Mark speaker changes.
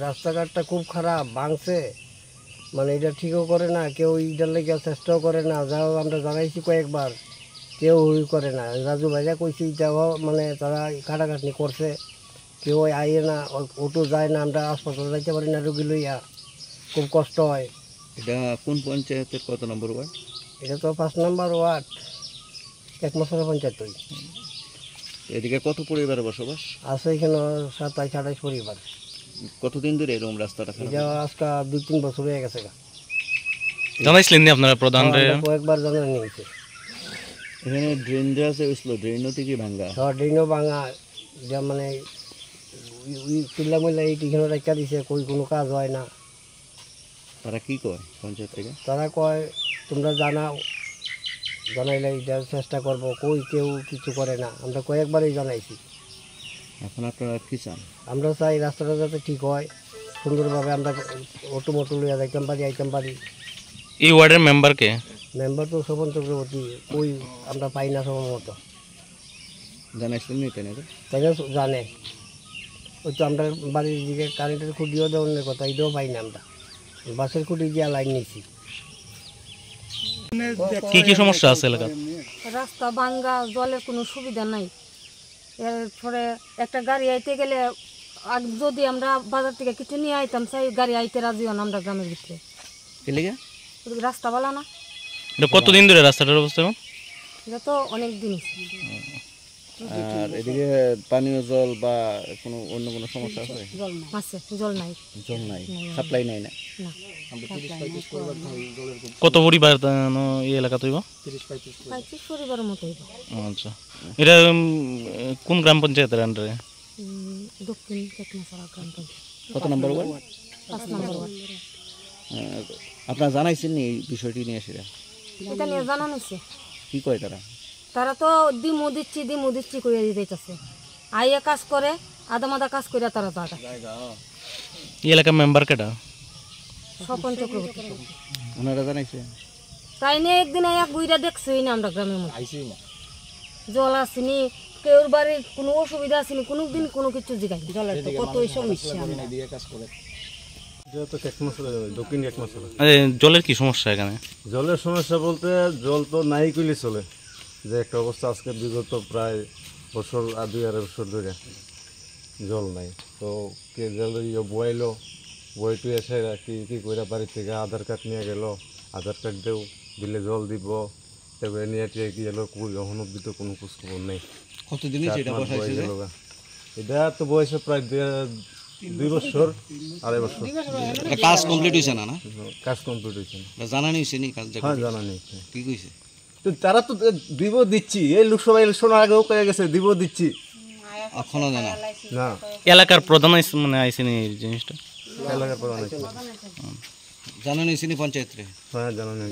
Speaker 1: রাস্তাঘাটটা খুব খারাপ, ভাঙছে, মানে এটা ঠিকও করে না, কেউ এটার লেগে চেষ্টাও করে না। যাও আমরা জানাইছি কয়েকবার, কেউ করে না। রাজু ভাইয়া কইছি যাও, মানে তারা কাটাকাটি করছে, কেউ আইয়ে না, অটো যায় না, আমরা হাসপাতালে যাইতে পারি না রুগী লইয়া, খুব কষ্ট হয়।
Speaker 2: এটা কোন পঞ্চায়েতের কত নম্বর ওয়ার্ড?
Speaker 1: এটা তো 5 নম্বর ওয়ার্ড, এক মশলা পঞ্চায়েত।
Speaker 2: এদিকে কত পরিবারের বসবাস
Speaker 1: আছে এখানে 27-28 পরিবার।
Speaker 2: কতদিন ধরে এরকম রাস্তাটা খারাপ?
Speaker 1: এটা আজকে 2-3 বছর হয়ে গেছে।
Speaker 3: জানাইছিলেন নি আপনারা প্রধান রে?
Speaker 1: কয়েকবার জানা নিয়েছে।
Speaker 2: এখানে ড্রেন যে আছে ওইগুলো ড্রেনও থেকে ভাঙ্গা,
Speaker 1: সব ড্রেনও ভাঙা, যা মানে চিল্লা মিল্লা এইখানে রেখা দিছে, কই কোনো কাজ হয় না।
Speaker 2: তারা কি কয় পঞ্চায়েত থেকে?
Speaker 1: তারা কয় তোমরা জানাও, জানাইলে এটা চেষ্টা করবো, কই কেউ কিছু করে না। আমরা কয়েকবারই জানাইছি।
Speaker 2: এখন আপনারা কি চান?
Speaker 1: আমরা চাই রাস্তাটা যাতে ঠিক হয়, সুন্দরভাবে আমরা অটো মটো লইয়া যাইতাম পারি, আইতাম পারি।
Speaker 3: এই ওয়ার্ডের মেম্বার কে?
Speaker 1: মেম্বার তো শোভন চক্রবর্তী, ওই আমরা পাই না সময় মতো।
Speaker 2: জানাইছিলেন নি কেন?
Speaker 1: তাই না, জানে। ওই তো আমরা বাড়ির দিকে কারেন্টের খুঁটিও দেওয়ার কথা, এটাও পাই না। আমরা বাসের খুঁটি দিয়ে লাইন নিয়েছি।
Speaker 3: কি কি সমস্যা আছে এলাকায়?
Speaker 4: রাস্তা ভাঙ্গা, জলের কোনো সুবিধা নাই। এরপরে একটা গাড়ি আইতে গেলে যদি আমরা বাজার থেকে কিছু নিয়ে আইতাম, সেই গাড়ি আইতে রাজি হন আমরা গ্রামের ভিতরে।
Speaker 2: কি লেগে?
Speaker 4: রাস্তা ভালো না।
Speaker 3: এটা কতদিন ধরে রাস্তাটার অবস্থা এখন?
Speaker 4: এটা তো অনেক দিন।
Speaker 2: আর এদিকে পানীয় জল বা কোনো অন্য কোনো সমস্যা আছে?
Speaker 4: আছে, জল নাই।
Speaker 2: জল নাই, সাপ্লাই নাই না?
Speaker 4: না।
Speaker 3: কত পরিবার এই এলাকা তৈব?
Speaker 4: 35 পরিবারের মতো হইব।
Speaker 3: আচ্ছা, এটা কোন গ্রাম পঞ্চায়েতের আন্ডারে?
Speaker 4: দক্ষিণ টেকনাপাড়া গ্রাম পঞ্চায়েত।
Speaker 2: কত নম্বর ওয়ার্ড?
Speaker 4: 5 নম্বর ওয়ার্ড।
Speaker 2: আপনারা জানাইছেন নি এই বিষয়টি নিয়ে? সেটা
Speaker 4: এটা নিয়ে জানানো হয়েছে।
Speaker 2: কি কয় তারা?
Speaker 4: তারা তো দিমু দিচ্ছি কইয়া দিতেছে। আইয়া কাজ করে, আধা মাদা কাজ করে তারা জায়গা।
Speaker 3: এই এলাকার মেম্বার কেটা?
Speaker 4: স্বপন চক্রবর্তী।
Speaker 2: ওনারা জানাইছে?
Speaker 4: তাই নিয়ে একদিন আইয়া গুইরা দেখছই না আমরা গ্রামের মধ্যে। জল আসেনি, কেউর বাড়ির কোনো অসুবিধা আসেনি, কোনো দিন কোনো কিছু জিগাই। জলের তো কতই সমস্যা।
Speaker 3: জলের কি সমস্যা এখানে?
Speaker 5: জলের সমস্যা বলতে জল তো নাই কইলে চলে, যে একটা অবস্থা আজকে বিগত প্রায় বছর আর 2-2.5 বছর ধরে জল নাই। তো কে জল বইলো, বইটু এসে কি করে বাড়ি থেকে আধার কার্ড নিয়ে গেল, আধার কার্ড দেও দিলে জল দিব, তারপরে নিয়ে টিয়ে কি এলো, যখন অব্দি তো কোনো খোঁজখবর নেই।
Speaker 2: কতদিন এটা বসাইছে?
Speaker 5: এটা তো বয়সে প্রায় 2 বছর 2.5 বছর।
Speaker 2: কাজ কমপ্লিট হয়েছে না?
Speaker 5: কাজ কমপ্লিট হয়েছে না,
Speaker 2: জানা নিয়েছে নি কাজ?
Speaker 5: হ্যাঁ জানা নেই।
Speaker 2: কি কইছে?
Speaker 5: তো তারা তো দিব দিচ্ছি, এই লোকসভা ইলেকশন আগেও পেয়ে গেছে, দিব দিচ্ছি,
Speaker 2: এখনো জানা
Speaker 5: না।
Speaker 3: এলাকার প্রধান মানে আইসিনি এই জিনিসটা?
Speaker 5: এলাকার প্রধান
Speaker 2: জানা নিয়েছে নি পঞ্চায়েত রে?
Speaker 5: হ্যাঁ জানা নেই।